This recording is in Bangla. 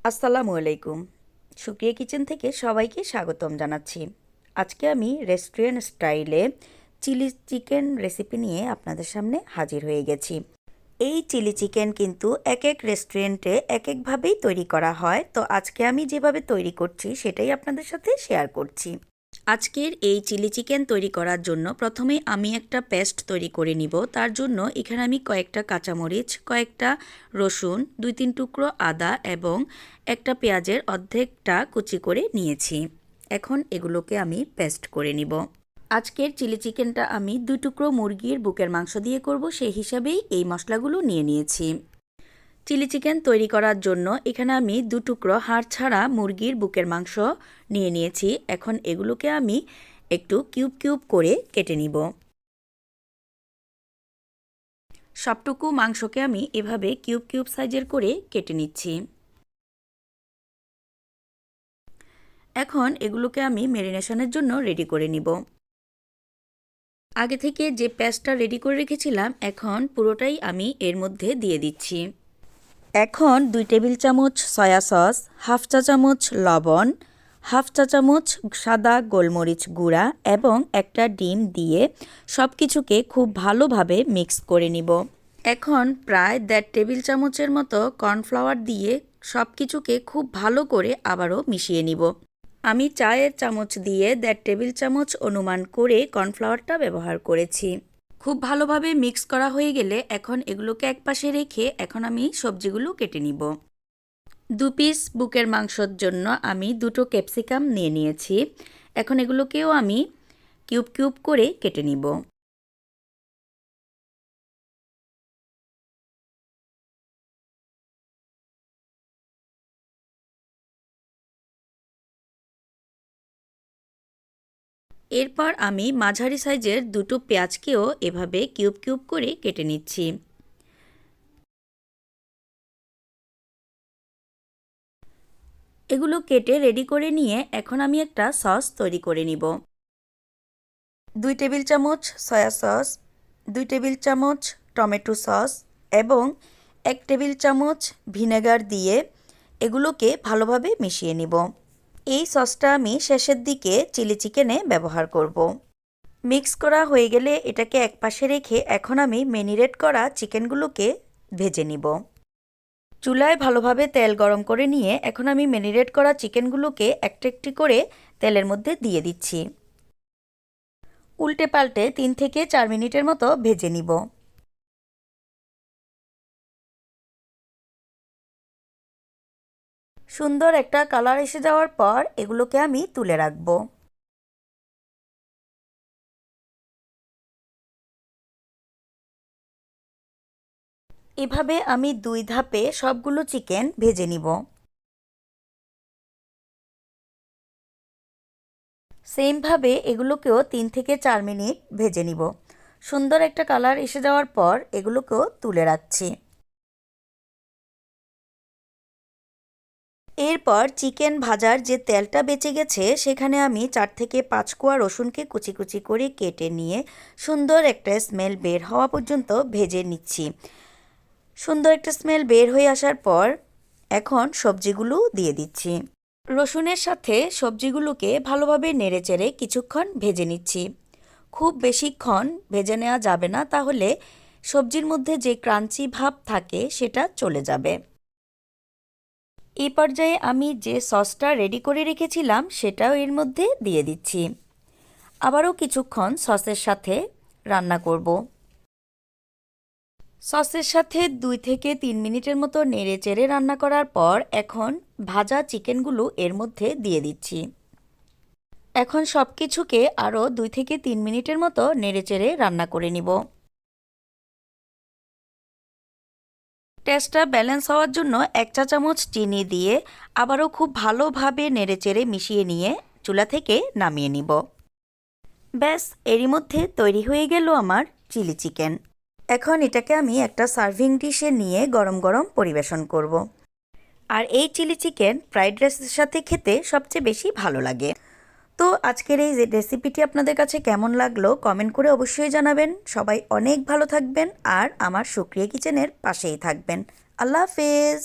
আসসালামু আলাইকুম। সুক্রিয়া কিচেন থেকে সবাইকে স্বাগতম জানাচ্ছি। আজকে আমি রেস্টুরেন্ট স্টাইলে চিলি চিকেন রেসিপি নিয়ে আপনাদের সামনে হাজির হয়ে গেছি। এই চিলি চিকেন কিন্তু এক এক রেস্টুরেন্টে এক একভাবেই তৈরি করা হয়, তো আজকে আমি যেভাবে তৈরি করছি সেটাই আপনাদের সাথে শেয়ার করছি। আজকের এই চিলি চিকেন তৈরি করার জন্য প্রথমে আমি একটা পেস্ট তৈরি করে নিব। তার জন্য এখানে আমি কয়েকটা কাঁচামরিচ, কয়েকটা রসুন, 2-3 টুকরো আদা এবং একটা পেঁয়াজের অর্ধেকটা কুচি করে নিয়েছি। এখন এগুলোকে আমি পেস্ট করে নিব। আজকের চিলি চিকেনটা আমি 2 টুকরো মুরগির বুকের মাংস দিয়ে করব, সেই হিসাবেই এই মশলাগুলো নিয়ে নিয়েছি। চিলি চিকেন তৈরি করার জন্য এখানে আমি 2 টুকরো হাড় ছাড়া মুরগির বুকের মাংস নিয়ে নিয়েছি। এখন এগুলোকে আমি একটু কিউব কিউব করে কেটে নিব। সবটুকু মাংসকে আমি এভাবে কিউব কিউব সাইজের করে কেটে নিচ্ছি। এখন এগুলোকে আমি ম্যারিনেশনের জন্য রেডি করে নিব। আগে থেকে যে পেস্টটা রেডি করে রেখেছিলাম এখন পুরোটাই আমি এর মধ্যে দিয়ে দিচ্ছি। এখন 2 টেবিল চামচ সয়া সস, হাফ চা চামচ লবণ, হাফ চা চামচ সাদা গোলমরিচ গুঁড়া এবং একটা ডিম দিয়ে সব কিছুকে খুব ভালোভাবে মিক্স করে নিব। এখন প্রায় 1.5 টেবিল চামচের মতো কর্নফ্লাওয়ার দিয়ে সব কিছুকে খুব ভালো করে আবারও মিশিয়ে নিব। আমি চায়ের চামচ দিয়ে 1.5 টেবিল চামচ অনুমান করে কর্নফ্লাওয়ারটা ব্যবহার করেছি। খুব ভালোভাবে মিক্স করা হয়ে গেলে এখন এগুলোকে একপাশে রেখে এখন আমি সবজিগুলো কেটে নিব। 2 পিস বুকের মাংসর জন্য আমি 2টো ক্যাপসিকাম নিয়ে নিয়েছি। এখন এগুলোকেও আমি কিউব কিউব করে কেটে নিব। এরপর আমি মাঝারি সাইজের 2টো পেঁয়াজকেও এভাবে কিউব কিউব করে কেটে নিচ্ছি। এগুলো কেটে রেডি করে নিয়ে এখন আমি একটা সস তৈরি করে নিব। 2 টেবিল চামচ সয়া সস, 2 টেবিল চামচ টমেটো সস এবং 1 টেবিল চামচ ভিনেগার দিয়ে এগুলোকে ভালোভাবে মিশিয়ে নিব। এই সসটা আমি শেষের দিকে চিলি চিকেনে ব্যবহার করব। মিক্স করা হয়ে গেলে এটাকে একপাশে রেখে এখন আমি ম্যারিনেট করা চিকেনগুলোকে ভেজে নিব। চুলায় ভালোভাবে তেল গরম করে নিয়ে এখন আমি ম্যারিনেট করা চিকেনগুলোকে একটা একটি করে তেলের মধ্যে দিয়ে দিচ্ছি। উল্টে পাল্টে 3 থেকে 4 মিনিটের মতো ভেজে নিব। সুন্দর একটা কালার এসে যাওয়ার পর এগুলোকে আমি তুলে রাখব। এভাবে আমি 2 ধাপে সবগুলো চিকেন ভেজে নিব। সেমভাবে এগুলোকেও 3 থেকে 4 মিনিট ভেজে নিব। সুন্দর একটা কালার এসে যাওয়ার পর এগুলোকেও তুলে রাখছি। এরপর চিকেন ভাজার যে তেলটা বেঁচে গেছে সেখানে আমি 4 থেকে 5 কোয়া রসুনকে কুচি কুচি করে কেটে নিয়ে সুন্দর একটা স্মেল বের হওয়া পর্যন্ত ভেজে নিচ্ছি। সুন্দর একটা স্মেল বের হয়ে আসার পর এখন সবজিগুলো দিয়ে দিচ্ছি। রসুনের সাথে সবজিগুলোকে ভালোভাবে নেড়েচেড়ে কিছুক্ষণ ভেজে নিচ্ছি। খুব বেশিক্ষণ ভেজে নেওয়া যাবে না, তাহলে সবজির মধ্যে যে ক্রাঞ্চি ভাব থাকে সেটা চলে যাবে। এই পর্যায়ে আমি যে সসটা রেডি করে রেখেছিলাম সেটাও এর মধ্যে দিয়ে দিচ্ছি। আবারও কিছুক্ষণ সসের সাথে রান্না করব। সসের সাথে 2 থেকে 3 মিনিটের মতো নেড়ে চেড়ে রান্না করার পর এখন ভাজা চিকেনগুলো এর মধ্যে দিয়ে দিচ্ছি। এখন সব কিছুকে আরও 2 থেকে 3 মিনিটের মতো নেড়ে চেড়ে রান্না করে নিব। টেস্টটা ব্যালেন্স হওয়ার জন্য 1 চা চামচ চিনি দিয়ে আবারও খুব ভালোভাবে নেড়েচেড়ে মিশিয়ে নিয়ে চুলা থেকে নামিয়ে নিব। ব্যাস, এরই মধ্যে তৈরি হয়ে গেল আমার চিলি চিকেন। এখন এটাকে আমি একটা সার্ভিং ডিশে নিয়ে গরম গরম পরিবেশন করব। আর এই চিলি চিকেন ফ্রাইড রাইসের সাথে খেতে সবচেয়ে বেশি ভালো লাগে। তো আজকের এই রেসিপিটি আপনাদের কাছে কেমন লাগলো কমেন্ট করে অবশ্যই জানাবেন। সবাই অনেক ভালো থাকবেন আর আমার সুক্রিয়া কিচেনের পাশেই থাকবেন। আল্লাহ হাফেজ।